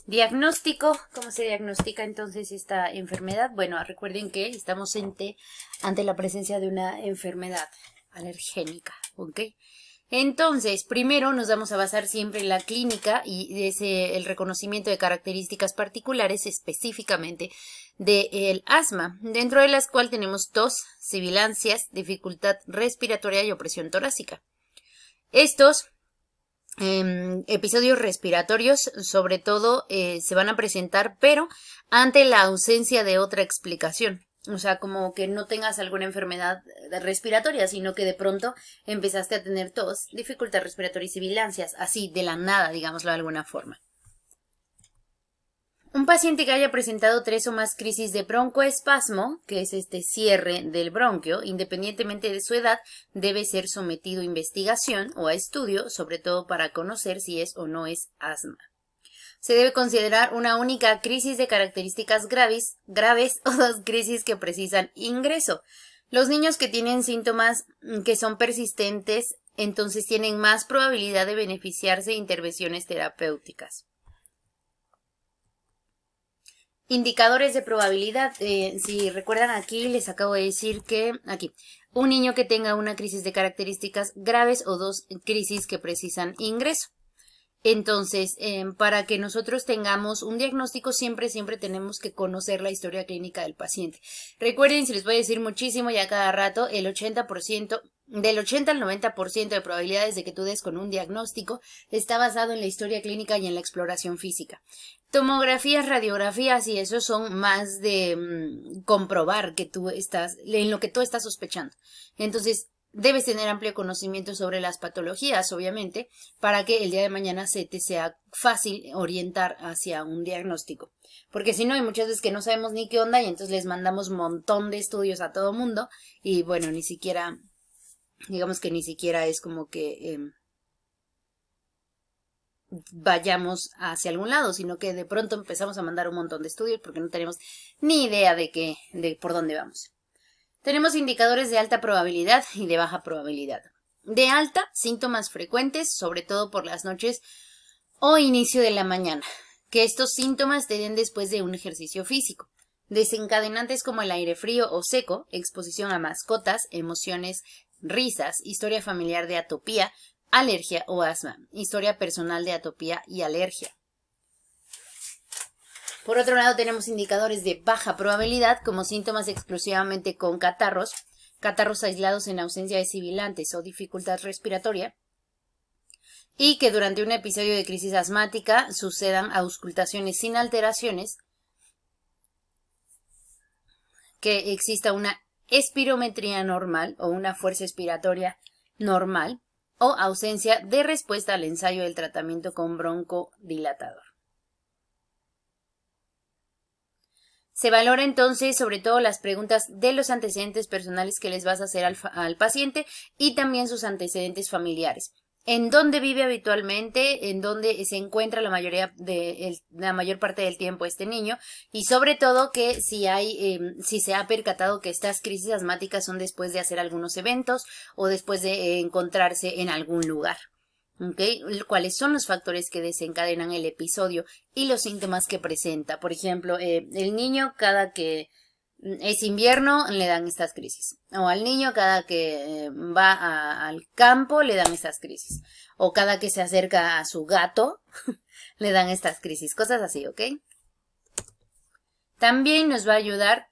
Diagnóstico. ¿Cómo se diagnostica entonces esta enfermedad? Bueno, recuerden que estamos ante la presencia de una enfermedad alergénica, ¿ok? Entonces, primero nos vamos a basar siempre en la clínica y el reconocimiento de características particulares específicamente del asma, dentro de las cuales tenemos tos, sibilancias, dificultad respiratoria y opresión torácica. Estos episodios respiratorios sobre todo se van a presentar, pero ante la ausencia de otra explicación. O sea, como que no tengas alguna enfermedad respiratoria, sino que de pronto empezaste a tener tos, dificultad respiratoria y sibilancias, así de la nada, digámoslo de alguna forma. Un paciente que haya presentado 3 o más crisis de broncoespasmo, que es este cierre del bronquio, independientemente de su edad, debe ser sometido a investigación o a estudio, sobre todo para conocer si es o no es asma. Se debe considerar una única crisis de características graves o 2 crisis que precisan ingreso. Los niños que tienen síntomas que son persistentes, entonces tienen más probabilidad de beneficiarse de intervenciones terapéuticas. Indicadores de probabilidad. Si recuerdan aquí, les acabo de decir que aquí, un niño que tenga una crisis de características graves o 2 crisis que precisan ingreso. Entonces, para que nosotros tengamos un diagnóstico, siempre tenemos que conocer la historia clínica del paciente. Recuerden, si les voy a decir muchísimo ya cada rato, del 80 al 90% de probabilidades de que tú des con un diagnóstico está basado en la historia clínica y en la exploración física. Tomografías, radiografías y eso son más de comprobar que en lo que tú estás sospechando. Entonces, debes tener amplio conocimiento sobre las patologías, obviamente, para que el día de mañana se te sea fácil orientar hacia un diagnóstico. Porque si no, hay muchas veces que no sabemos ni qué onda y entonces les mandamos un montón de estudios a todo mundo y bueno, ni siquiera, digamos que ni siquiera es como que vayamos hacia algún lado, sino que de pronto empezamos a mandar un montón de estudios porque no tenemos ni idea de por dónde vamos. Tenemos indicadores de alta probabilidad y de baja probabilidad. De alta, síntomas frecuentes, sobre todo por las noches o inicio de la mañana. Que estos síntomas te den después de un ejercicio físico. Desencadenantes como el aire frío o seco, exposición a mascotas, emociones, risas, historia familiar de atopía, alergia o asma, historia personal de atopía y alergia. Por otro lado, tenemos indicadores de baja probabilidad como síntomas exclusivamente con catarros, catarros aislados en ausencia de sibilantes o dificultad respiratoria, y que durante un episodio de crisis asmática sucedan auscultaciones sin alteraciones, que exista una espirometría normal o una fuerza expiratoria normal o ausencia de respuesta al ensayo del tratamiento con broncodilatador. Se valora entonces sobre todo las preguntas de los antecedentes personales que les vas a hacer al paciente y también sus antecedentes familiares. En dónde vive habitualmente, en dónde se encuentra la mayor parte del tiempo este niño y sobre todo que si se ha percatado que estas crisis asmáticas son después de hacer algunos eventos o después de encontrarse en algún lugar. ¿Okay? ¿Cuáles son los factores que desencadenan el episodio y los síntomas que presenta? Por ejemplo, el niño cada que es invierno le dan estas crisis. O al niño cada que va al campo le dan estas crisis. O cada que se acerca a su gato le dan estas crisis. Cosas así, ¿ok? También nos va a ayudar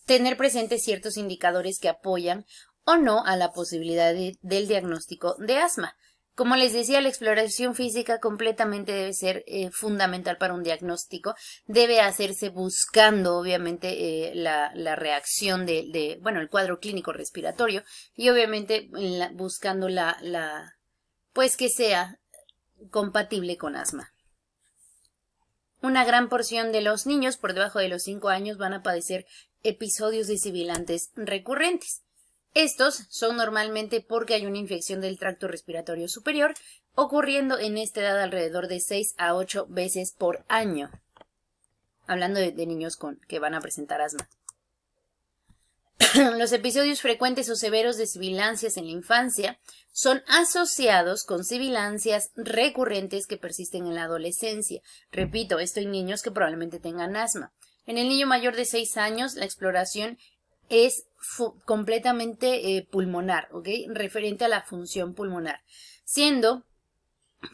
tener presentes ciertos indicadores que apoyan o no a la posibilidad del diagnóstico de asma. Como les decía, la exploración física completamente debe ser fundamental para un diagnóstico. Debe hacerse buscando, obviamente, la reacción bueno, el cuadro clínico respiratorio y, obviamente, buscando pues que sea compatible con asma. Una gran porción de los niños por debajo de los 5 años van a padecer episodios de sibilantes recurrentes. Estos son normalmente porque hay una infección del tracto respiratorio superior, ocurriendo en esta edad alrededor de 6 a 8 veces por año. Hablando de niños que van a presentar asma. Los episodios frecuentes o severos de sibilancias en la infancia son asociados con sibilancias recurrentes que persisten en la adolescencia. Repito, esto en niños que probablemente tengan asma. En el niño mayor de 6 años, la exploración es completamente pulmonar, ¿ok? Referente a la función pulmonar, siendo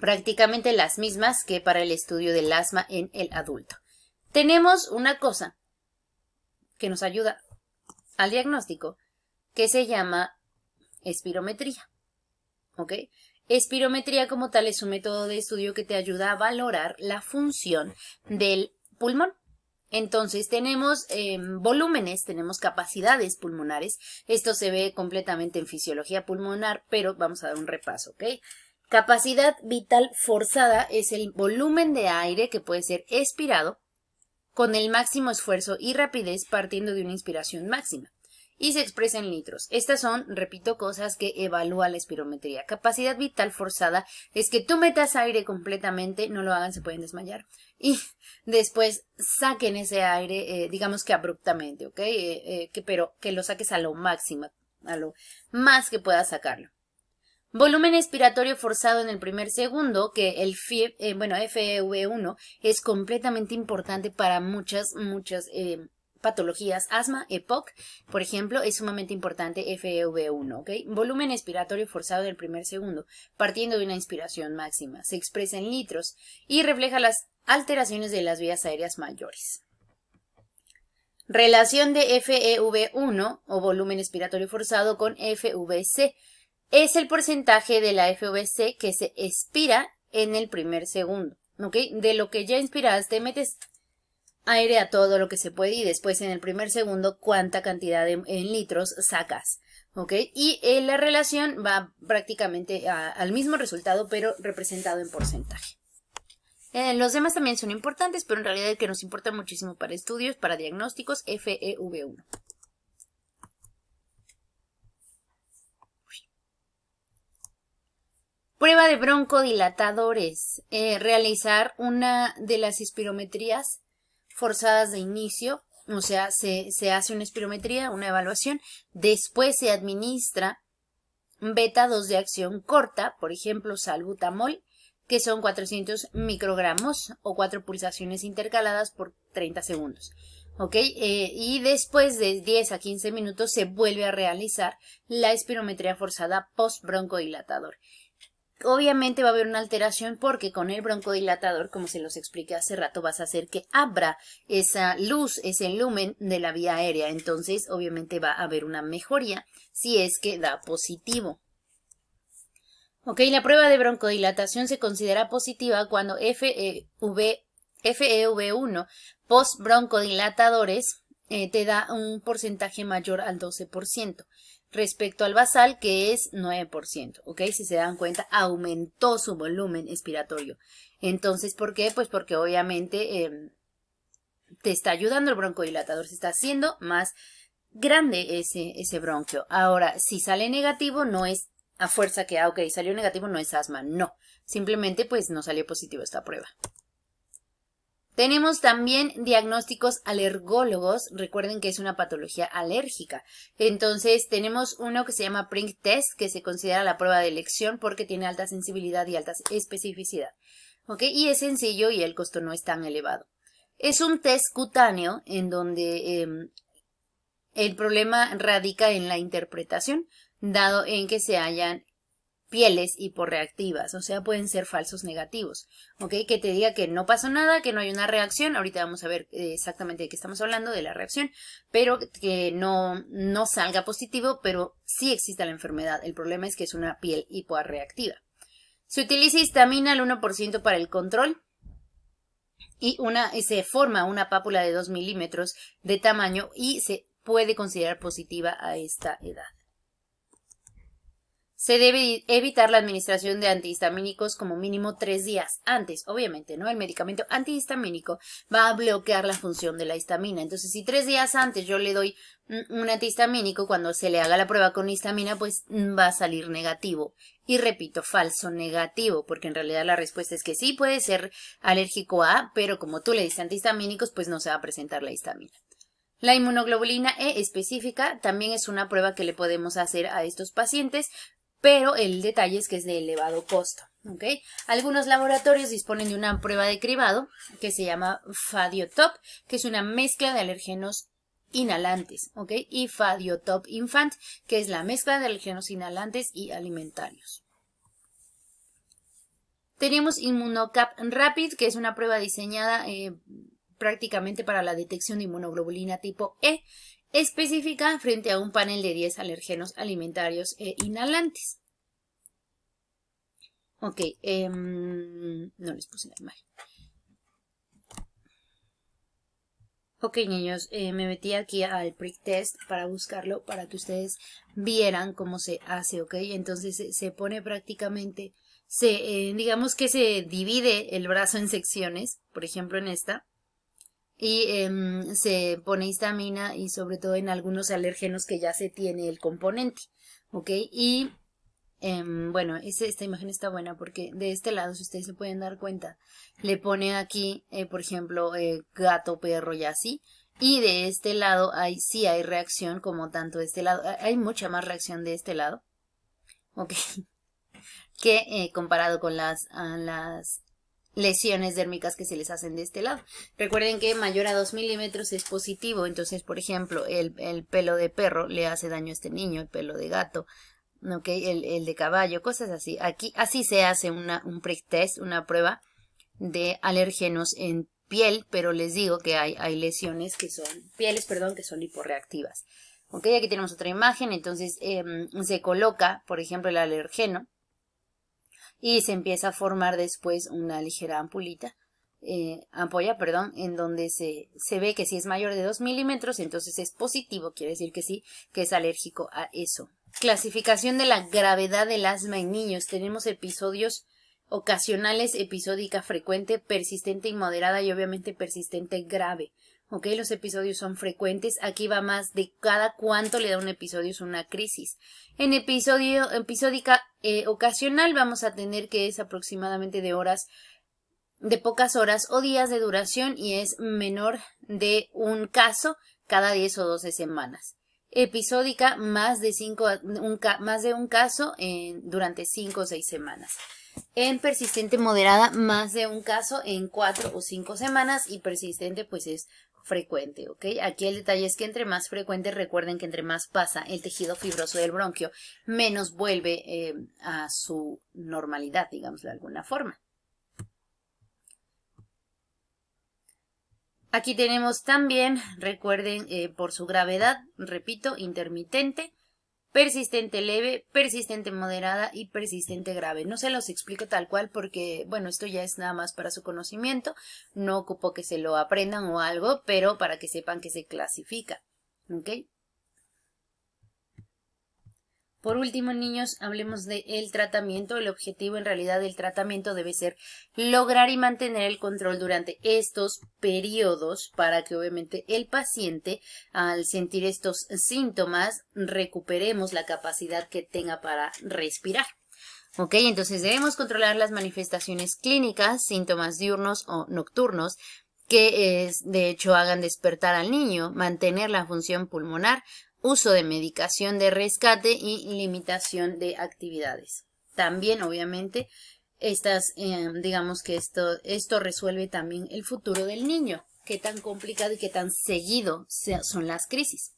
prácticamente las mismas que para el estudio del asma en el adulto. Tenemos una cosa que nos ayuda al diagnóstico que se llama espirometría, ¿ok? Espirometría como tal es un método de estudio que te ayuda a valorar la función del pulmón. Entonces tenemos volúmenes, tenemos capacidades pulmonares. Esto se ve completamente en fisiología pulmonar, pero vamos a dar un repaso, ¿ok? Capacidad vital forzada es el volumen de aire que puede ser expirado con el máximo esfuerzo y rapidez partiendo de una inspiración máxima. Y se expresa en litros. Estas son, repito, cosas que evalúa la espirometría. Capacidad vital forzada es que tú metas aire completamente, no lo hagan, se pueden desmayar. Y después saquen ese aire, digamos que abruptamente, ¿ok? Pero que lo saques a lo máximo, a lo más que puedas sacarlo. Volumen expiratorio forzado en el primer segundo, que el FEV1 es completamente importante para muchas patologías. Asma, EPOC, por ejemplo, es sumamente importante FEV1, ¿ok? Volumen expiratorio forzado en el primer segundo, partiendo de una inspiración máxima. Se expresa en litros y refleja las alteraciones de las vías aéreas mayores. Relación de FEV1 o volumen expiratorio forzado con FVC. Es el porcentaje de la FVC que se expira en el primer segundo, ¿ok? De lo que ya inspiraste, metes aire a todo lo que se puede y después en el primer segundo cuánta cantidad en litros sacas, ¿ok? Y la relación va prácticamente al mismo resultado, pero representado en porcentaje. Los demás también son importantes, pero en realidad el que nos importa muchísimo para estudios, para diagnósticos, FEV1. Prueba de broncodilatadores. Realizar una de las espirometrías forzadas de inicio, o sea, se hace una espirometría, una evaluación, después se administra beta 2 de acción corta, por ejemplo, salbutamol, que son 400 microgramos o 4 pulsaciones intercaladas por 30 segundos. ¿Ok? Y después de 10 a 15 minutos se vuelve a realizar la espirometría forzada post-broncodilatador. Obviamente va a haber una alteración porque con el broncodilatador, como se los expliqué hace rato, vas a hacer que abra esa luz, ese lumen de la vía aérea. Entonces, obviamente va a haber una mejoría si es que da positivo. Ok, la prueba de broncodilatación se considera positiva cuando FEV1 post-broncodilatadores te da un porcentaje mayor al 12%. Respecto al basal, que es 9%, ¿ok? Si se dan cuenta, aumentó su volumen expiratorio. Entonces, ¿por qué? Pues porque obviamente te está ayudando el broncodilatador, se está haciendo más grande ese bronquio. Ahora, si sale negativo, no es a fuerza que, ok, salió negativo, no es asma, no. Simplemente, pues, no salió positivo esta prueba. Tenemos también diagnósticos alergólogos. Recuerden que es una patología alérgica. Entonces, tenemos uno que se llama PRINT test, que se considera la prueba de elección porque tiene alta sensibilidad y alta especificidad. ¿Ok? Y es sencillo y el costo no es tan elevado. Es un test cutáneo en donde el problema radica en la interpretación, dado en que se hallan pieles hiporreactivas, o sea, pueden ser falsos negativos, ¿ok? Que te diga que no pasó nada, que no hay una reacción, ahorita vamos a ver exactamente de qué estamos hablando, de la reacción, pero que no salga positivo, pero sí existe la enfermedad. El problema es que es una piel hiporreactiva. Se utiliza histamina al 1% para el control y se forma una pápula de 2 milímetros de tamaño y se puede considerar positiva a esta edad. Se debe evitar la administración de antihistamínicos como mínimo 3 días antes. Obviamente, ¿no? El medicamento antihistamínico va a bloquear la función de la histamina. Entonces, si 3 días antes yo le doy un antihistamínico, cuando se le haga la prueba con histamina, pues va a salir negativo. Y repito, falso negativo, porque en realidad la respuesta es que sí puede ser alérgico a, pero como tú le diste antihistamínicos, pues no se va a presentar la histamina. La inmunoglobulina E específica también es una prueba que le podemos hacer a estos pacientes, pero el detalle es que es de elevado costo. ¿Ok? Algunos laboratorios disponen de una prueba de cribado que se llama Fadiotop, que es una mezcla de alergenos inhalantes, ¿ok? Y Fadiotop Infant, que es la mezcla de alergenos inhalantes y alimentarios. Tenemos Immunocap Rapid, que es una prueba diseñada prácticamente para la detección de inmunoglobulina tipo E, específica frente a un panel de 10 alergenos alimentarios e inhalantes. Ok, no les puse la imagen. Ok, niños, me metí aquí al prick test para buscarlo, para que ustedes vieran cómo se hace, ok. Entonces se pone prácticamente, digamos que se divide el brazo en secciones, por ejemplo en esta, y se pone histamina y sobre todo en algunos alérgenos que ya se tiene el componente, ok. Y bueno, esta imagen está buena porque de este lado, si ustedes se pueden dar cuenta, le pone aquí, por ejemplo, gato, perro y así. Y de este lado sí hay reacción como tanto de este lado. Hay mucha más reacción de este lado, ¿ok? Que comparado con las lesiones dérmicas que se les hacen de este lado. Recuerden que mayor a 2 milímetros es positivo. Entonces, por ejemplo, el pelo de perro le hace daño a este niño, el pelo de gato. Ok, el de caballo, cosas así. Aquí así se hace un prick test, una prueba de alérgenos en piel, pero les digo que hay lesiones que son, que son hiporreactivas. Ok, aquí tenemos otra imagen, entonces se coloca, por ejemplo, el alergeno y se empieza a formar después una ligera ampolla, en donde se ve que si es mayor de 2 milímetros, entonces es positivo, quiere decir que sí, que es alérgico a eso. Clasificación de la gravedad del asma en niños. Tenemos episodios ocasionales, episódica frecuente, persistente y moderada y obviamente persistente grave. ¿Ok? Los episodios son frecuentes. Aquí va más de cada cuánto le da un episodio, es una crisis. En episódica ocasional vamos a tener que es aproximadamente de pocas horas o días de duración y es menor de un caso cada 10 o 12 semanas. Episódica, más de un caso durante 5 o 6 semanas. En persistente moderada, más de un caso en 4 o 5 semanas y persistente pues es frecuente, ¿ok? Aquí el detalle es que entre más frecuente, recuerden que entre más pasa el tejido fibroso del bronquio, menos vuelve a su normalidad, digamos de alguna forma. Aquí tenemos también, recuerden, por su gravedad, repito, intermitente, persistente leve, persistente moderada y persistente grave. No se los explico tal cual porque, bueno, esto ya es nada más para su conocimiento. No ocupo que se lo aprendan o algo, pero para que sepan que se clasifica. ¿Ok? Por último, niños, hablemos del tratamiento. El objetivo en realidad del tratamiento debe ser lograr y mantener el control durante estos periodos para que obviamente el paciente, al sentir estos síntomas, recuperemos la capacidad que tenga para respirar. Ok, entonces debemos controlar las manifestaciones clínicas, síntomas diurnos o nocturnos, que de hecho hagan despertar al niño, mantener la función pulmonar, uso de medicación de rescate y limitación de actividades. También, obviamente, digamos que esto resuelve también el futuro del niño. Qué tan complicado y qué tan seguido son las crisis.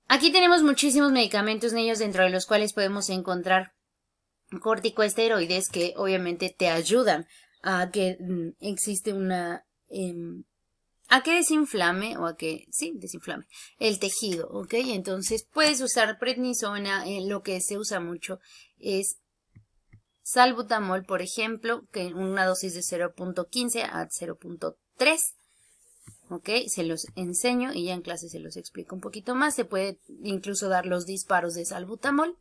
Aquí tenemos muchísimos medicamentos, niños, dentro de los cuales podemos encontrar corticosteroides que obviamente te ayudan a que existe a que desinflame o desinflame el tejido, ¿ok? Entonces puedes usar prednisona, lo que se usa mucho es salbutamol, por ejemplo, que una dosis de 0.15 a 0.3, ¿ok? Se los enseño y ya en clase se los explico un poquito más. Se puede incluso dar los disparos de salbutamol,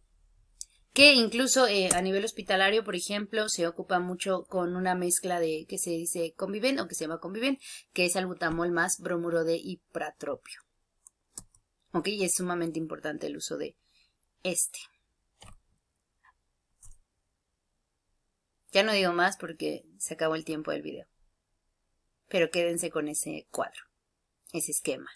que incluso a nivel hospitalario, por ejemplo, se ocupa mucho con una mezcla que se dice Conviven o que se llama Conviven, que es salbutamol más bromuro de ipratropio. Ok, y es sumamente importante el uso de este. Ya no digo más porque se acabó el tiempo del video. Pero quédense con ese cuadro, ese esquema.